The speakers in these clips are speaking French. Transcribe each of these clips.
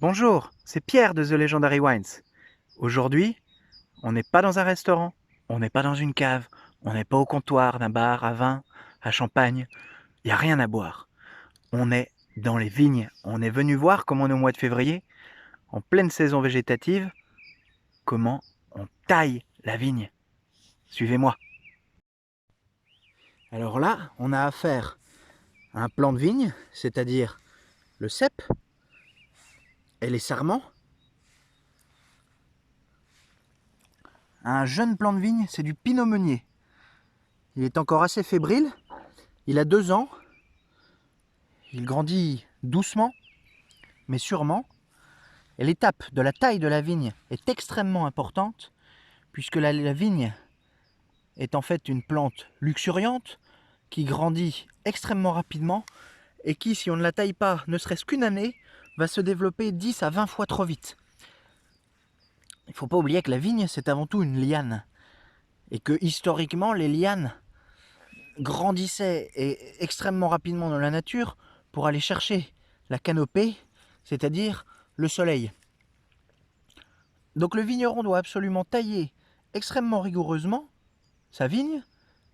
Bonjour, c'est Pierre de The Legendary Wines. Aujourd'hui, on n'est pas dans un restaurant, on n'est pas dans une cave, on n'est pas au comptoir d'un bar à vin, à champagne, il n'y a rien à boire. On est dans les vignes, on est venu voir comment on est au mois de février, en pleine saison végétative, comment on taille la vigne. Suivez-moi. Alors là, on a affaire à un plant de vigne, c'est-à-dire le cep et les sarments. Un jeune plant de vigne, c'est du pinot meunier. Il est encore assez fébrile, il a 2 ans, il grandit doucement, mais sûrement. Et l'étape de la taille de la vigne est extrêmement importante, puisque la vigne est en fait une plante luxuriante, qui grandit extrêmement rapidement, et qui, si on ne la taille pas, ne serait-ce qu'une année, va se développer 10 à 20 fois trop vite. Il ne faut pas oublier que la vigne, c'est avant tout une liane, et que historiquement, les lianes grandissaient extrêmement rapidement dans la nature pour aller chercher la canopée, c'est-à-dire le soleil. Donc le vigneron doit absolument tailler extrêmement rigoureusement sa vigne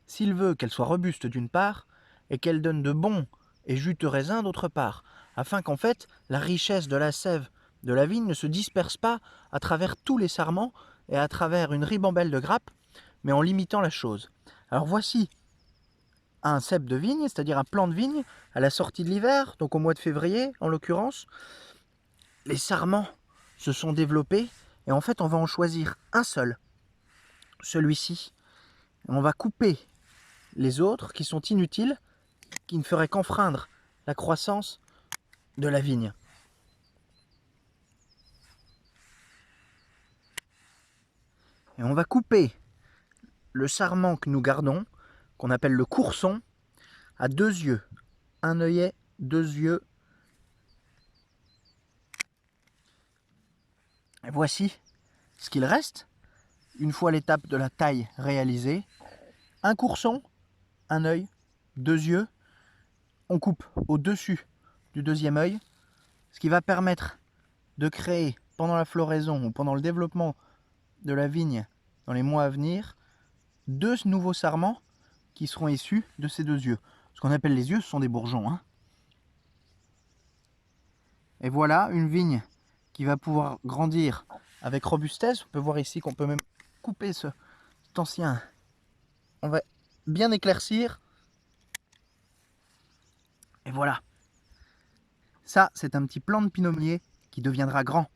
s'il veut qu'elle soit robuste d'une part et qu'elle donne de bons et juteux raisins d'autre part, afin qu'en fait la richesse de la sève de la vigne ne se disperse pas à travers tous les sarments et à travers une ribambelle de grappes, mais en limitant la chose. Alors voici un cep de vigne, c'est-à-dire un plant de vigne à la sortie de l'hiver, donc au mois de février en l'occurrence. Les sarments se sont développés et en fait on va en choisir un seul, celui-ci. On va couper les autres qui sont inutiles, qui ne feraient qu'enfreindre la croissance de la vigne. Et on va couper le sarment que nous gardons, qu'on appelle le courson, à 2 yeux. Un œillet, 2 yeux. Et voici ce qu'il reste, une fois l'étape de la taille réalisée. Un courson, un œil, 2 yeux. On coupe au-dessus du deuxième œil, ce qui va permettre de créer pendant la floraison ou pendant le développement de la vigne dans les mois à venir 2 nouveaux sarments qui seront issus de ces 2 yeux. Ce qu'on appelle les yeux, ce sont des bourgeons, hein. Et voilà une vigne qui va pouvoir grandir avec robustesse. On peut voir ici qu'on peut même couper cet ancien. On va bien éclaircir. Et voilà. Ça, c'est un petit plant de pinot meunier qui deviendra grand.